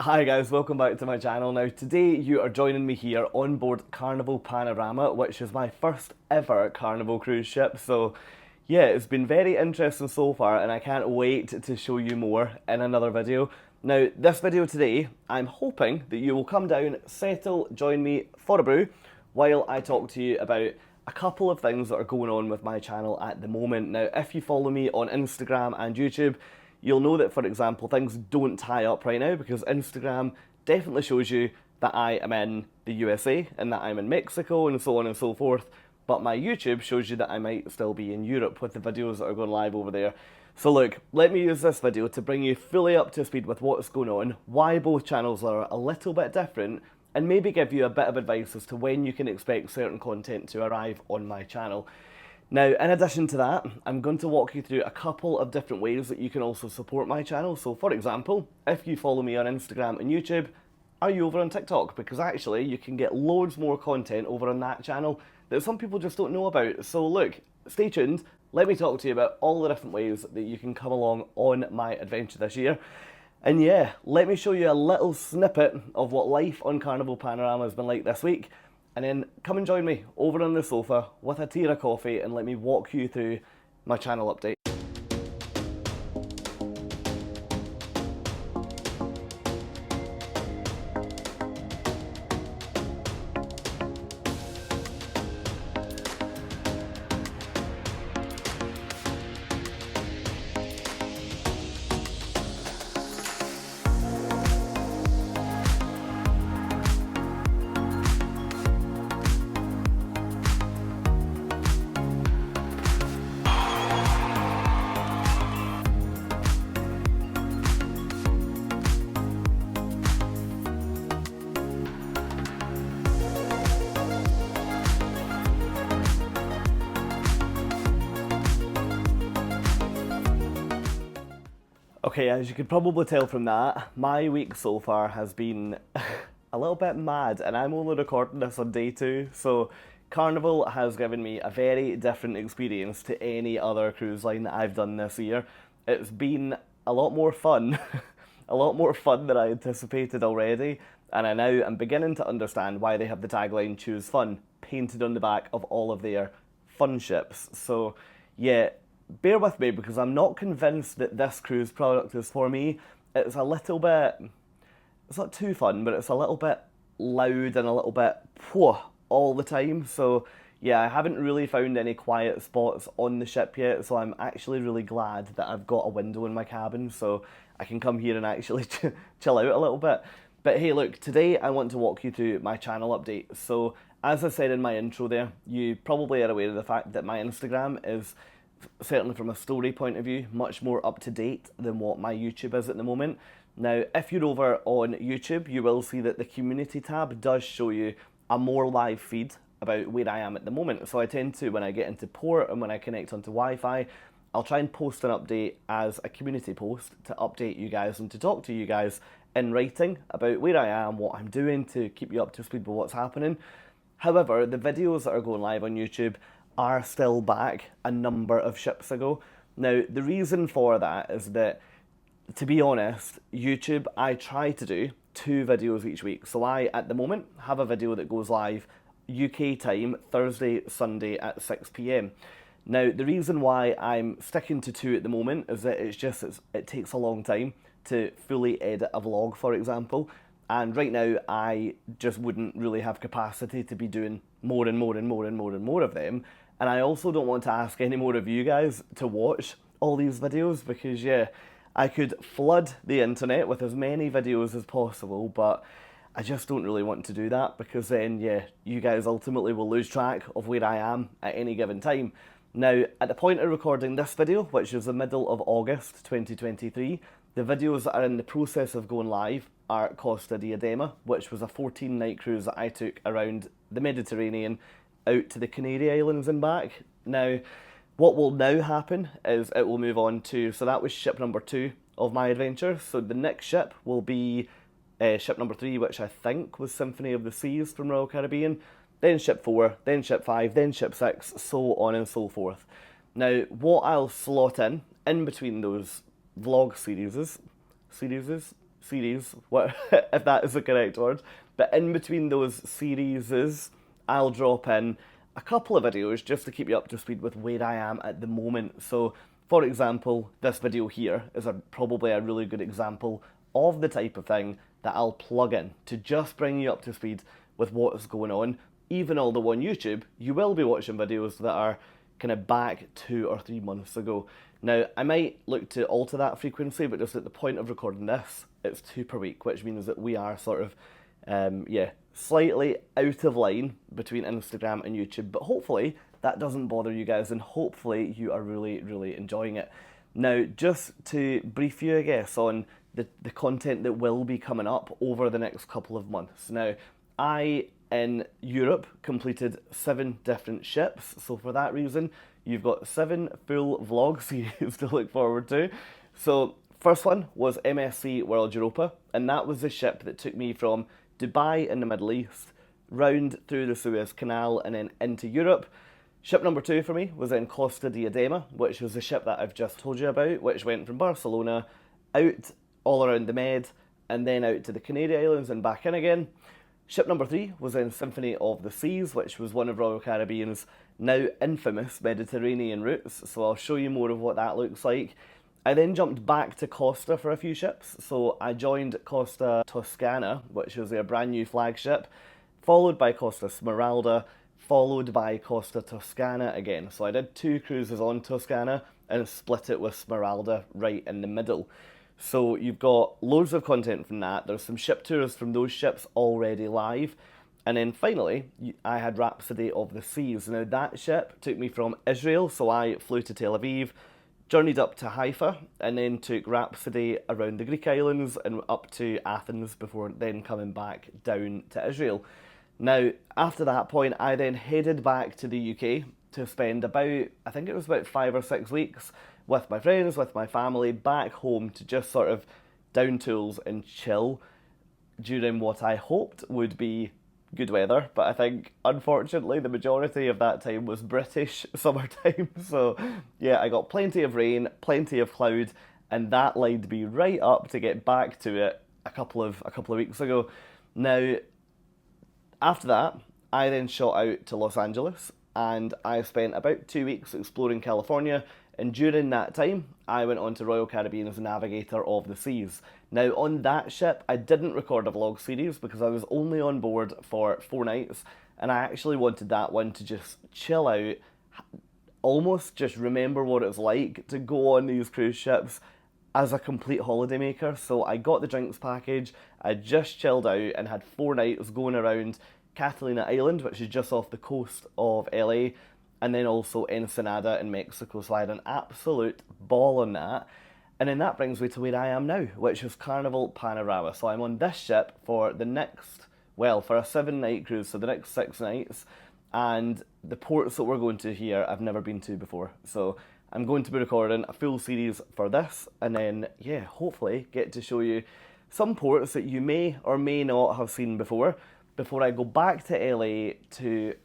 Hi guys, welcome back to my channel. Now today you are joining me here on board Carnival Panorama, which is my first ever Carnival cruise ship. So yeah, it's been very interesting so far and I can't wait to show you more in another video. Now this video today, I'm hoping that you will come down, settle, join me for a brew while I talk to you about a couple of things that are going on with my channel at the moment. Now if you follow me on Instagram and YouTube, you'll know that, for example, things don't tie up right now because Instagram definitely shows you that I am in the USA and that I'm in Mexico and so on and so forth. But my YouTube shows you that I might still be in Europe with the videos that are going live over there. So look, let me use this video to bring you fully up to speed with what's going on, why both channels are a little bit different, and maybe give you a bit of advice as to when you can expect certain content to arrive on my channel. Now, in addition to that, I'm going to walk you through a couple of different ways that you can also support my channel. So, for example, if you follow me on Instagram and YouTube, are you over on TikTok? Because actually, you can get loads more content over on that channel that some people just don't know about. So look, stay tuned. Let me talk to you about all the different ways that you can come along on my adventure this year. And yeah, let me show you a little snippet of what life on Carnival Panorama has been like this week. And then come and join me over on the sofa with a tea or a coffee and let me walk you through my channel update. Okay, as you could probably tell from that, my week so far has been a little bit mad, and I'm only recording this on day 2, so Carnival has given me a very different experience to any other cruise line that I've done this year. It's been a lot more fun, a lot more fun than I anticipated already, and I now am beginning to understand why they have the tagline "Choose Fun" painted on the back of all of their fun ships. So yeah, bear with me because I'm not convinced that this cruise product is for me. It's a little bit, it's not too fun, but it's a little bit loud and a little bit all the time. So yeah, I haven't really found any quiet spots on the ship yet, so I'm actually really glad that I've got a window in my cabin so I can come here and actually chill out a little bit. But hey look, today I want to walk you through my channel update. So as I said in my intro there, you probably are aware of the fact that my Instagram is, certainly from a story point of view, much more up to date than what my YouTube is at the moment. Now, if you're over on YouTube, you will see that the community tab does show you a more live feed about where I am at the moment. So I tend to, when I get into port and when I connect onto Wi-Fi, I'll try and post an update as a community post to update you guys and to talk to you guys in writing about where I am, what I'm doing, to keep you up to speed with what's happening. However, the videos that are going live on YouTube are still back a number of ships ago. Now, the reason for that is that, to be honest, YouTube, I try to do 2 videos each week. So I, at the moment, have a video that goes live UK time, Thursday, Sunday at 6 PM. Now, the reason why I'm sticking to 2 at the moment is that it takes a long time to fully edit a vlog, for example. And right now, I just wouldn't really have capacity to be doing more and more and more and more and more of them. And I also don't want to ask any more of you guys to watch all these videos because, yeah, I could flood the internet with as many videos as possible, but I just don't really want to do that because then, yeah, you guys ultimately will lose track of where I am at any given time. Now, at the point of recording this video, which is the middle of August 2023, the videos that are in the process of going live are Costa Diadema, which was a 14-night cruise that I took around the Mediterranean out to the Canary Islands and back. Now, what will now happen is it will move on to, so that was ship number 2 of my adventure. So the next ship will be ship number 3, which I think was Symphony of the Seas from Royal Caribbean. Then ship 4, then ship 5, then ship 6, so on and so forth. Now, what I'll slot in between those vlog series, series, what, if that is the correct word. But in between those series, I'll drop in a couple of videos just to keep you up to speed with where I am at the moment. So, for example, this video here is probably a really good example of the type of thing that I'll plug in to just bring you up to speed with what's going on. Even although on YouTube, you will be watching videos that are kind of back 2 or 3 months ago. Now, I might look to alter that frequency, but just at the point of recording this, it's 2 per week, which means that we are sort of, slightly out of line between Instagram and YouTube, but hopefully that doesn't bother you guys, and hopefully you are really, really enjoying it. Now, just to brief you, I guess, on the content that will be coming up over the next couple of months. Now, I, in Europe, completed 7 different ships, so for that reason, you've got 7 full vlog series to look forward to. So, first one was MSC World Europa, and that was the ship that took me from Dubai in the Middle East, round through the Suez Canal and then into Europe. Ship number 2 for me was in Costa Diadema, which was the ship that I've just told you about, which went from Barcelona out all around the Med and then out to the Canary Islands and back in again. Ship number 3 was in Symphony of the Seas, which was one of Royal Caribbean's now infamous Mediterranean routes, so I'll show you more of what that looks like. I then jumped back to Costa for a few ships, so I joined Costa Toscana, which was their brand new flagship, followed by Costa Smeralda, followed by Costa Toscana again. So I did 2 cruises on Toscana and split it with Smeralda right in the middle. So you've got loads of content from that. There's some ship tours from those ships already live. And then finally, I had Rhapsody of the Seas. Now that ship took me from Israel, so I flew to Tel Aviv, journeyed up to Haifa, and then took Rhapsody around the Greek islands and up to Athens before then coming back down to Israel. Now, after that point, I then headed back to the UK to spend about 5 or 6 weeks with my friends, with my family, back home to just sort of down tools and chill during what I hoped would be good weather, but I think unfortunately the majority of that time was British summertime. So yeah, I got plenty of rain, plenty of cloud, and that lined me right up to get back to it a couple of weeks ago. Now, after that, I then shot out to Los Angeles and I spent about 2 weeks exploring California. And during that time, I went on to Royal Caribbean's Navigator of the Seas. Now, on that ship, I didn't record a vlog series because I was only on board for 4 nights, and I actually wanted that one to just chill out, almost just remember what it's like to go on these cruise ships as a complete holidaymaker. So I got the drinks package, I just chilled out and had 4 nights going around Catalina Island, which is just off the coast of LA, and then also Ensenada in Mexico, so I had an absolute ball on that. And then that brings me to where I am now, which is Carnival Panorama. So I'm on this ship for the next, for a 7-night cruise, so the next 6 nights, and the ports that we're going to here I've never been to before. So I'm going to be recording a full series for this, and then, hopefully get to show you some ports that you may or may not have seen before I go back to LA to,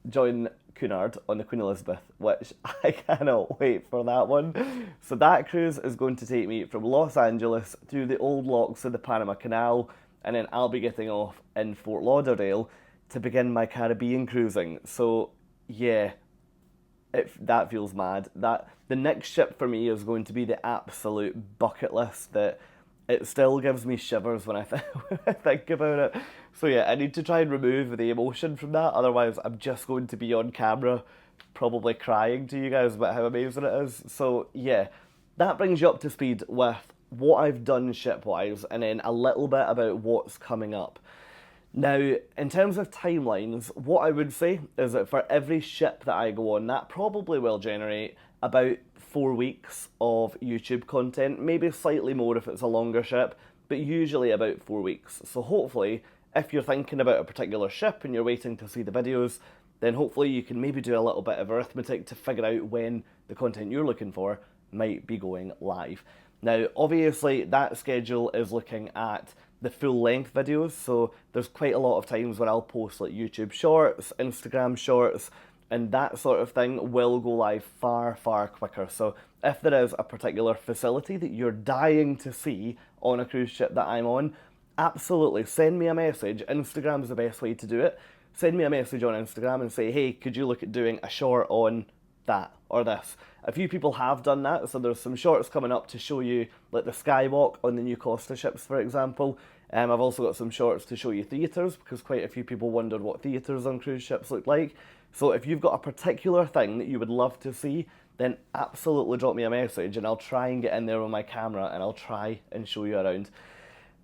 join Cunard on the Queen Elizabeth, which I cannot wait for that one. So that cruise is going to take me from Los Angeles through the old locks of the Panama Canal, and then I'll be getting off in Fort Lauderdale to begin my Caribbean cruising. So yeah, that feels mad. That the next ship for me is going to be the absolute bucket list that it still gives me shivers when I think about it. So yeah, I need to try and remove the emotion from that, otherwise I'm just going to be on camera probably crying to you guys about how amazing it is. So yeah, that brings you up to speed with what I've done ship-wise, and then a little bit about what's coming up. Now, in terms of timelines, what I would say is that for every ship that I go on, that probably will generate about 4 weeks of YouTube content, maybe slightly more if it's a longer ship, but usually about 4 weeks. So hopefully, if you're thinking about a particular ship and you're waiting to see the videos, then hopefully you can maybe do a little bit of arithmetic to figure out when the content you're looking for might be going live. Now, obviously, that schedule is looking at the full-length videos, so there's quite a lot of times where I'll post like YouTube shorts, Instagram shorts, and that sort of thing will go live far, far quicker. So if there is a particular facility that you're dying to see on a cruise ship that I'm on, absolutely send me a message. Instagram is the best way to do it. Send me a message on Instagram and say, hey, could you look at doing a short on that or this? A few people have done that, so there's some shorts coming up to show you like the skywalk on the new Costa ships, for example. I've also got some shorts to show you theatres, because quite a few people wondered what theatres on cruise ships look like. So if you've got a particular thing that you would love to see, then absolutely drop me a message and I'll try and get in there with my camera and I'll try and show you around.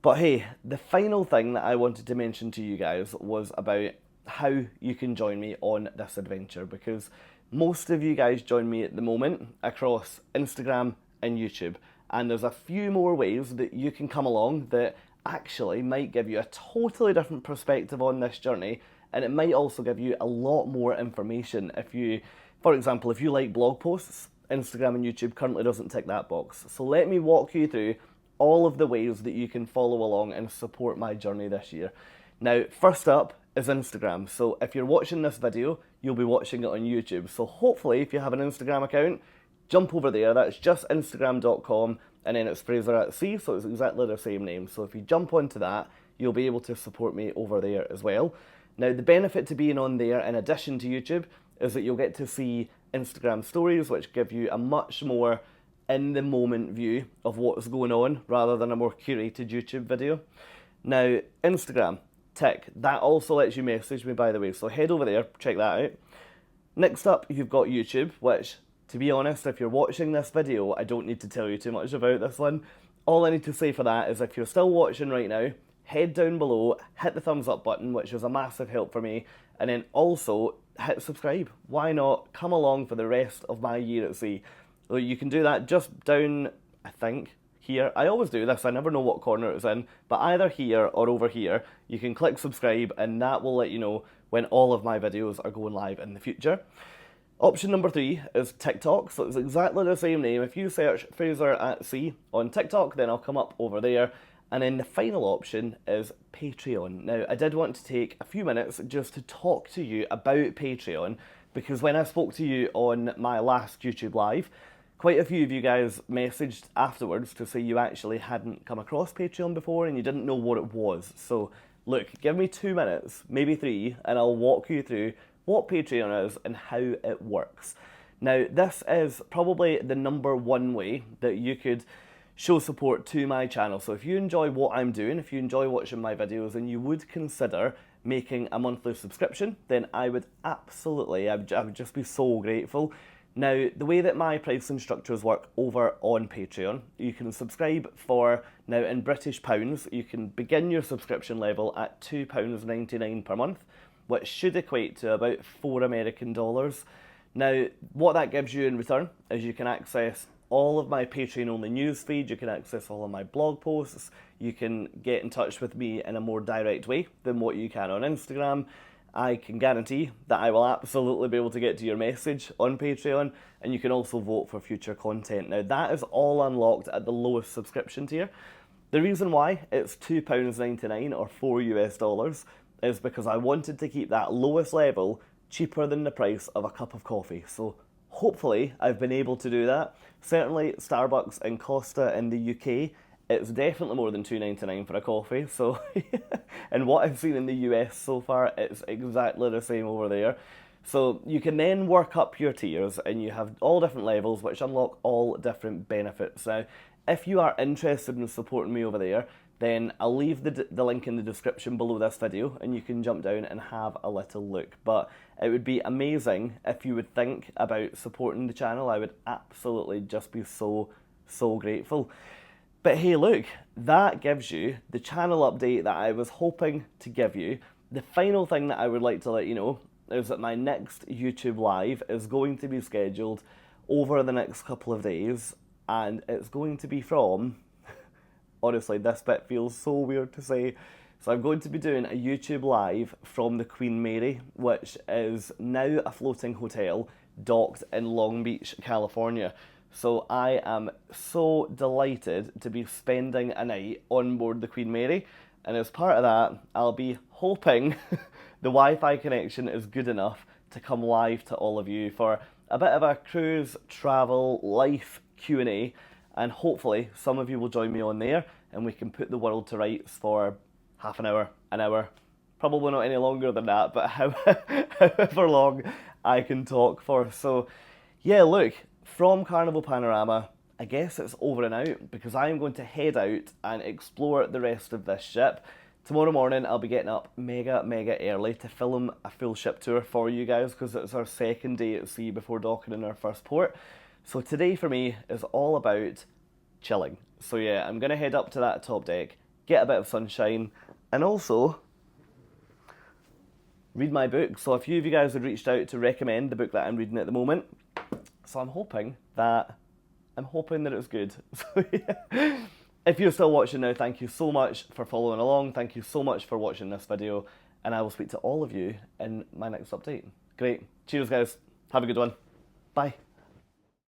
But hey, the final thing that I wanted to mention to you guys was about how you can join me on this adventure, because most of you guys join me at the moment across Instagram and YouTube, and there's a few more ways that you can come along that actually might give you a totally different perspective on this journey, and it might also give you a lot more information. If you, for example, if you like blog posts, Instagram and YouTube currently doesn't tick that box. So let me walk you through all of the ways that you can follow along and support my journey this year. Now, first up is Instagram. So if you're watching this video, you'll be watching it on YouTube. So hopefully, if you have an Instagram account, jump over there. That's just instagram.com, and then it's Fraser at Sea, so it's exactly the same name. So if you jump onto that, you'll be able to support me over there as well. Now, the benefit to being on there, in addition to YouTube, is that you'll get to see Instagram stories, which give you a much more in-the-moment view of what's going on, rather than a more curated YouTube video. Now, Instagram, tick. That also lets you message me, by the way, so head over there, check that out. Next up, you've got YouTube, which, to be honest, if you're watching this video, I don't need to tell you too much about this one. All I need to say for that is if you're still watching right now, head down below, hit the thumbs up button, which is a massive help for me, and then also hit subscribe. Why not? Come along for the rest of my year at sea. So you can do that just down, I think, here. I always do this, I never know what corner it's in, but either here or over here, you can click subscribe and that will let you know when all of my videos are going live in the future. Option number 3 is TikTok, so it's exactly the same name. If you search Fraser at Sea on TikTok, then I'll come up over there. And then the final option is Patreon. Now, I did want to take a few minutes just to talk to you about Patreon, because when I spoke to you on my last YouTube Live, quite a few of you guys messaged afterwards to say you actually hadn't come across Patreon before and you didn't know what it was. So, look, give me 2 minutes, maybe 3, and I'll walk you through what Patreon is and how it works. Now, this is probably the number one way that you could show support to my channel. So if you enjoy what I'm doing, if you enjoy watching my videos and you would consider making a monthly subscription, then I would absolutely, I would just be so grateful. Now, the way that my pricing structures work over on Patreon, you can subscribe for, now in British pounds, you can begin your subscription level at £2.99 per month, which should equate to about $4 American. Now, what that gives you in return is you can access all of my Patreon-only news feed, you can access all of my blog posts, you can get in touch with me in a more direct way than what you can on Instagram. I can guarantee that I will absolutely be able to get to your message on Patreon, and you can also vote for future content. Now, that is all unlocked at the lowest subscription tier. The reason why it's £2.99 or $4 is because I wanted to keep that lowest level cheaper than the price of a cup of coffee. So hopefully I've been able to do that. Certainly Starbucks and Costa in the UK, it's definitely more than $2.99 for a coffee. So, and what I've seen in the US so far, it's exactly the same over there. So you can then work up your tiers and you have all different levels which unlock all different benefits. Now, if you are interested in supporting me over there, then I'll leave the link in the description below this video and you can jump down and have a little look. But it would be amazing if you would think about supporting the channel. I would absolutely just be so grateful. But hey, look, that gives you the channel update that I was hoping to give you. The final thing that I would like to let you know is that my next YouTube Live is going to be scheduled over the next couple of days, and it's going to be from, honestly, this bit feels so weird to say. So I'm going to be doing a YouTube Live from the Queen Mary, which is now a floating hotel docked in Long Beach, California. So I am so delighted to be spending a night on board the Queen Mary. And as part of that, I'll be hoping the Wi-Fi connection is good enough to come live to all of you for a bit of a cruise, travel, life Q&A, and hopefully some of you will join me on there and we can put the world to rights for half an hour, probably not any longer than that, but however long I can talk for. So yeah, look, from Carnival Panorama, I guess it's over and out because I am going to head out and explore the rest of this ship. Tomorrow morning I'll be getting up mega early to film a full ship tour for you guys because it's our second day at sea before docking in our first port. So today for me is all about chilling. So yeah, I'm going to head up to that top deck, get a bit of sunshine, and also read my book. So a few of you guys had reached out to recommend the book that I'm reading at the moment. So I'm hoping that it was good. So yeah. If you're still watching now, thank you so much for following along. Thank you so much for watching this video. And I will speak to all of you in my next update. Great. Cheers, guys. Have a good one. Bye.